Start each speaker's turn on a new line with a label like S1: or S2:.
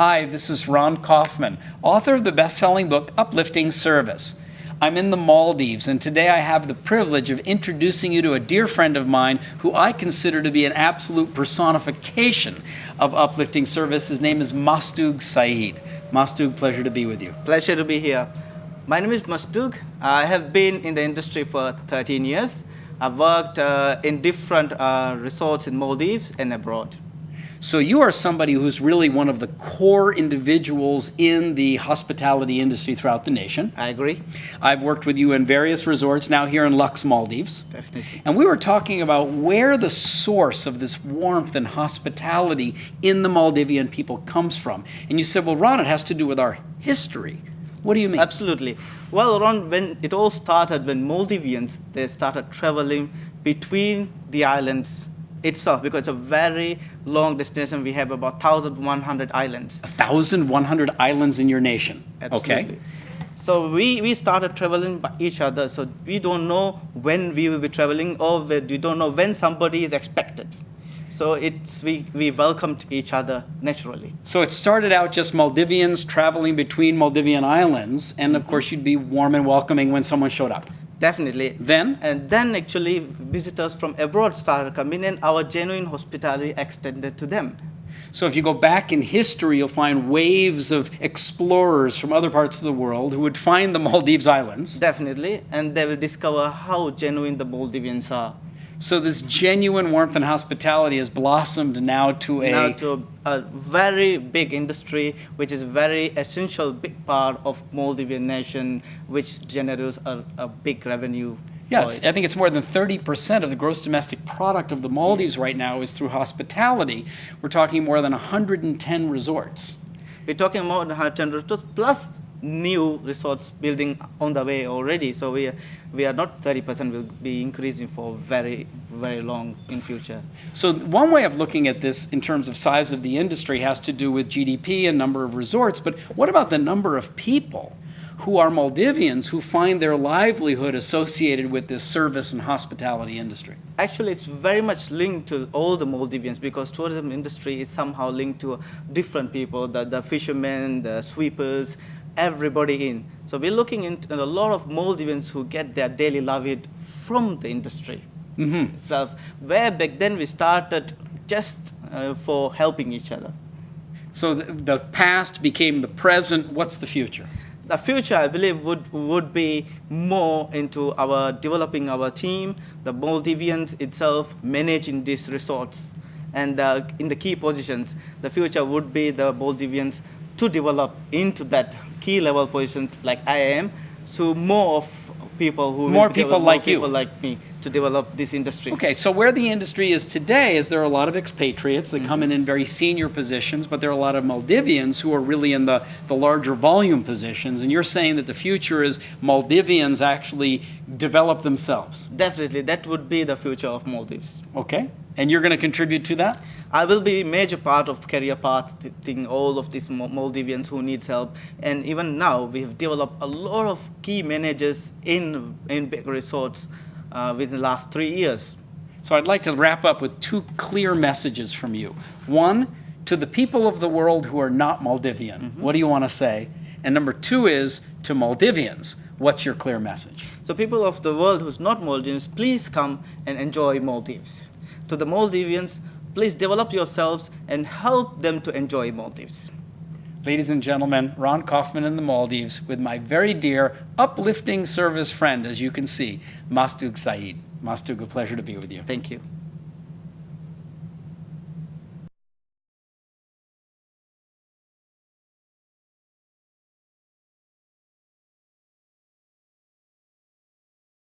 S1: Hi, this is Ron Kaufman, author of the best-selling book, Uplifting Service. I'm in the Maldives, and today I have the privilege of introducing you to a dear friend of mine who I consider to be an absolute personification of uplifting service. His name is Masdhoog Saeed. Masdhoog, pleasure to be with you.
S2: Pleasure to be here. My name is Masdhoog. I have been in the industry for 13 years. I've worked in different resorts in Maldives and abroad.
S1: So you are somebody who's really one of the core individuals in the hospitality industry throughout the nation.
S2: I agree.
S1: I've worked with you in various resorts, now here in LUX Maldives.
S2: Definitely.
S1: And we were talking about where the source of this warmth and hospitality in the Maldivian people comes from. And you said, well, Ron, it has to do with our history. What do you mean?
S2: Absolutely. Well, Ron, when it all started, when Maldivians, they started traveling between the islands itself, because it's a very long destination. We have about 1,100 islands.
S1: 1,100 islands in your nation.
S2: Absolutely.
S1: Okay.
S2: So we started traveling by each other. So we don't know when we will be traveling, or we don't know when somebody is expected. So we welcomed each other naturally.
S1: So it started out just Maldivians traveling between Maldivian islands, and of course you'd be warm and welcoming when someone showed up.
S2: Definitely.
S1: Then?
S2: And then actually visitors from abroad started coming, and our genuine hospitality extended to them.
S1: So if you go back in history, you'll find waves of explorers from other parts of the world who would find the Maldives Islands.
S2: Definitely. And they will discover how genuine the Maldivians are.
S1: So this genuine warmth and hospitality has blossomed now to
S2: a very big industry, which is very essential, big part of Maldivian nation, which generates a big revenue.
S1: Yeah, I think it's more than 30% of the gross domestic product of the Maldives right now is through hospitality. We're talking more than 110 resorts.
S2: We're talking about 110 resorts plus new resorts building on the way already. So we are not 30%, will be increasing for very, very long in future.
S1: So one way of looking at this in terms of size of the industry has to do with GDP and number of resorts, but what about the number of people who are Maldivians who find their livelihood associated with this service and hospitality industry?
S2: Actually, it's very much linked to all the Maldivians, because tourism industry is somehow linked to different people, the fishermen, the sweepers, everybody in. So we're looking into a lot of Maldivians who get their daily livelihood from the industry itself. Where back then we started just for helping each other.
S1: So the past became the present. What's the future?
S2: The future, I believe, would be more into our developing our team, the Maldivians itself managing these resorts. And in the key positions, the future would be the Maldivians to develop into that key level positions like I am, so more of people who
S1: more people like you,
S2: like me, to develop this industry.
S1: Okay, so where the industry is today is there are a lot of expatriates that come in very senior positions, but there are a lot of Maldivians who are really in the larger volume positions, and you're saying that the future is Maldivians actually develop themselves.
S2: Definitely, that would be the future of Maldives.
S1: Okay, and you're going to contribute to that?
S2: I will be a major part of career path, all of these Maldivians who needs help. And even now, we have developed a lot of key managers in big resorts within the last 3 years.
S1: So I'd like to wrap up with two clear messages from you. One, to the people of the world who are not Maldivian, what do you want to say? And number two is, to Maldivians, what's your clear message?
S2: So people of the world who's not Maldivians, please come and enjoy Maldives. To the Maldivians, please develop yourselves and help them to enjoy Maldives.
S1: Ladies and gentlemen, Ron Kaufman in the Maldives with my very dear uplifting service friend, as you can see, Masdhoog Saeed. Masdhoog, a pleasure to be with you.
S2: Thank you.